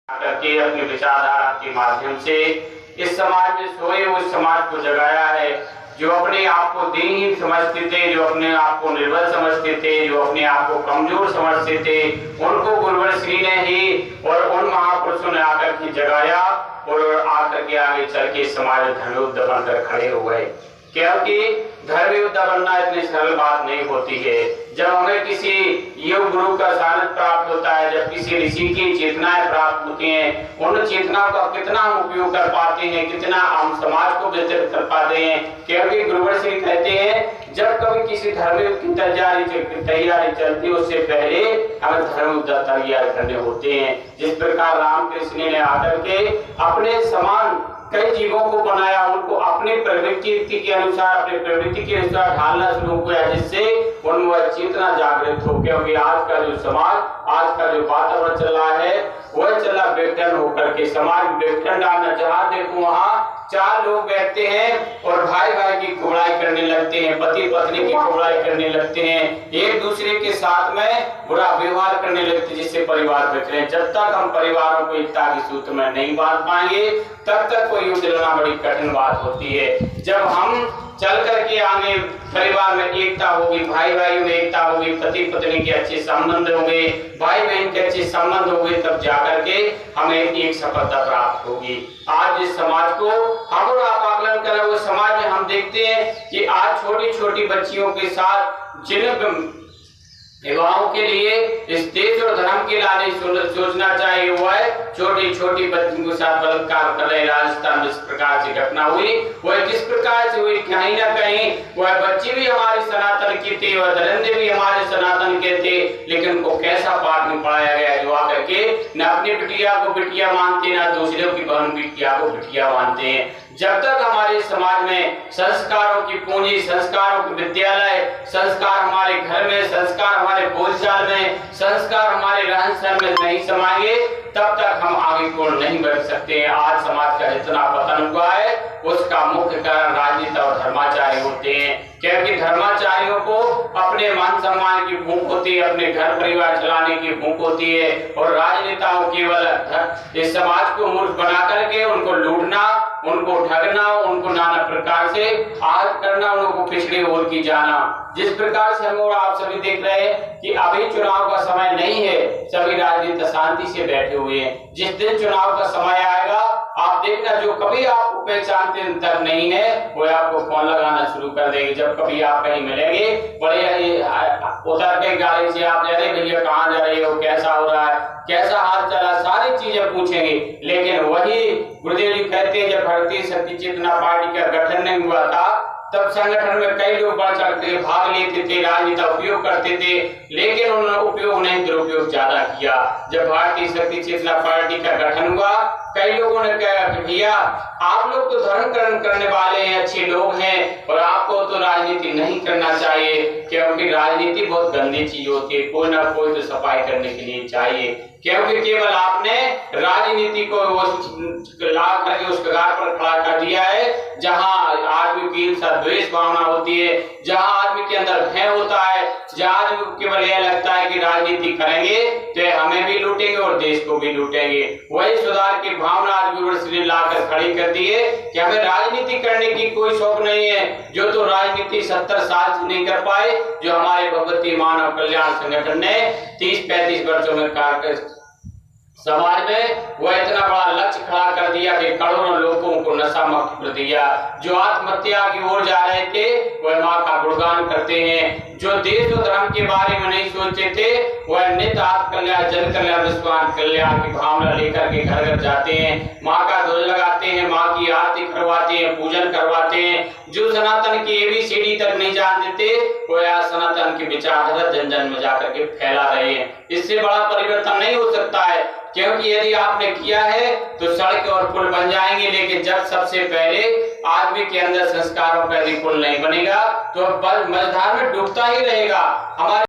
करके अपने विचारधारा के माध्यम से इस समाज में सोए उस समाज को जगाया है जो अपने आप को दीनहीन समझते थे, जो अपने आप को निर्बल समझते थे, जो अपने आप को कमजोर समझते थे, उनको गुरुवर श्री ने ही और उन महापुरुषों ने आकर के जगाया और आकर के आगे चल के समाज धर्म योद्धा बनकर खड़े हो गए। क्योंकि धर्म योद्धा बनना इतनी सरल बात नहीं होती है। जब हमें किसी योग गुरु का सानिध्य प्राप्त होता है, जब किसी ऋषि की चेतनाएं प्राप्त होती हैं, उन चेतनाओं का कितना हम उपयोग कर पाते हैं, कितना हम समाज को वितरित कर पाते हैं। क्योंकि गुरुवर श्री कहते हैं जब कभी किसी धर्म युद्ध की तैयारी चलती है उससे पहले हमें धर्म युद्ध तैयार करने होते हैं। जिस प्रकार रामकृष्ण ने आकर के अपने समान कई जीवों को बनाया, उनको अपने प्रवृत्ति के अनुसार अपने प्रवृत्ति के अनुसार ढालना शुरू किया, जिससे उनमें चेतना जागृत हो। क्योंकि आज का जो समाज, आज का जो वातावरण चल रहा है वह चल रहा बेटन होकर के समाज बेटन डालना। जहाँ देखो वहाँ चार लोग बैठते हैं और भाई भाई की कुबड़ाई करने लगते हैं, पति पत्नी की कुबड़ाई करने लगते हैं, एक दूसरे के साथ में बुरा व्यवहार करने लगते हैं, जिससे परिवार बिखरे। जब तक हम परिवारों को एकता के सूत्र में नहीं बांध पाएंगे तब तक कोई युद्ध लड़ना बड़ी कठिन बात होती है। जब हम चल करके आगे परिवार में एकता होगी, भाई भाइयों में एकता होगी, पति पत्नी के अच्छे संबंध होंगे, भाई बहन के अच्छे संबंध होंगे, तब जाकर के हमें एक सफलता प्राप्त होगी। आज जिस समाज को हम और आप आकलन करें वो समाज में हम देखते हैं कि आज छोटी छोटी बच्चियों के साथ जिन विवाहों के लिए इस देश और धर्म के लाने सोचना चाहिए वो है छोटी छोटी बच्चियों के साथ बलात्कार कर रहे। राजस्थान में इस प्रकार से घटना हुई, वह किस प्रकार से हुई, कहीं ना कहीं वह बच्चे भी हमारे सनातन के थे, वह दरिंदे भी हमारे सनातन के थे, लेकिन उनको कैसा पाठ में पढ़ाया गया जो आकर के न अपनी बिटिया को बिटिया मानते, न दूसरे की बहन बिटिया को बिटिया मानते हैं। जब तक हमारे समाज में संस्कारों की पूंजी, संस्कारों के विद्यालय, संस्कार हमारे घर में, संस्कार हमारे बोलचाल में, संस्कार हमारे रहन सहन में नहीं समाएंगे तब तक हम आगे को नहीं बढ़ सकते हैं। आज समाज का जितना पतन हुआ है उसका मुख्य कारण राजनीति और धर्माचार्य होते हैं। क्योंकि धर्माचार्यों को अपने मान सम्मान की भूख होती है, अपने घर परिवार चलाने की भूख होती है, और राजनेताओं केवल इस समाज को मूर्ख बना करके उनको लूटना, उनको ठगना, उनको नाना प्रकार से आहत करना, उनको पिछड़े ओर की जाना। जिस प्रकार से हम और आप सभी देख रहे हैं कि अभी चुनाव का समय नहीं है, सभी राजनीति शांति से बैठे हुए हैं। जिस दिन चुनाव का समय आएगा आप देखना, जो कभी आपको पहचानते तक नहीं है वो आपको फोन लगाना शुरू कर देंगे। जब कभी आप कहीं मिलेंगे बड़े उतर के गाड़ी से आप जा रहे भैया कहाँ जा रहे हो, कैसा हो रहा है, कैसा हाल चला, सारी चीजें पूछेंगे। लेकिन वही गुरुदेव जी कहते हैं जब भारतीय शक्ति चेतना पार्टी का गठन नहीं हुआ था तब संगठन में कई लोग बढ़ चढ़ के भाग लेते थे, राजनीति उपयोग करते थे, लेकिन उन्होंने उपयोग नहीं दुरुपयोग ज्यादा किया। जब भारतीय शक्ति चेतना पार्टी का गठन हुआ कई लोगों ने कहा कि भैया आप लोग तो धर्म करने वाले हैं, अच्छे लोग हैं, और आपको तो राजनीति नहीं करना चाहिए क्योंकि राजनीति बहुत गंदी चीज होती है, कोई ना कोई तो सफाई करने के लिए चाहिए। क्योंकि केवल आपने राजनीति को ला करके उस कगार पर खड़ा कर दिया है जहां आदमी की द्वेष भावना होती है, जहां आदमी के अंदर भय होता है, जहां आदमी को केवल यह लगता है कि राजनीति करेंगे तो हमें भी लूटेंगे और देश को भी लूटेंगे। वही सुधार की भावना आज गुरुवर श्री लाकर खड़ी कर दी है कि हमें राजनीति करने की कोई शौक नहीं है। जो तो राजनीति 70 साल से नहीं कर पाए, जो हमारे भगवती मानव कल्याण संगठन ने 30-35 वर्षों में कार्य समाज में वह इतना बड़ा लक्ष्य खड़ा कर दिया कि करोड़ों लोगों को नशा मुक्त कर दिया। जो आत्महत्या की ओर जा रहे थे वह माँ का गुणगान करते हैं, जो देश और धर्म के बारे में नहीं सोचते थे वह नित्य आत्म कल्याण, जन कल्याण, विश्व कल्याण की भावना लेकर के घर घर जाते हैं, माँ का ध्वज लगाते हैं, माँ की आरती करवाते हैं, पूजन करवाते हैं। जो सनातन की ABCD तक नहीं जानते थे वह आज सनातन की विचारधारा जन जन में जाकर के फैला रहे हैं। इससे बड़ा परिवर्तन नहीं हो सकता है, क्योंकि यदि आपने किया है तो सड़क और पुल बन जाएंगे, लेकिन जब सबसे पहले आदमी के अंदर संस्कारों का यदि पुल नहीं बनेगा तो मझधार में डूबता ही रहेगा। हमारे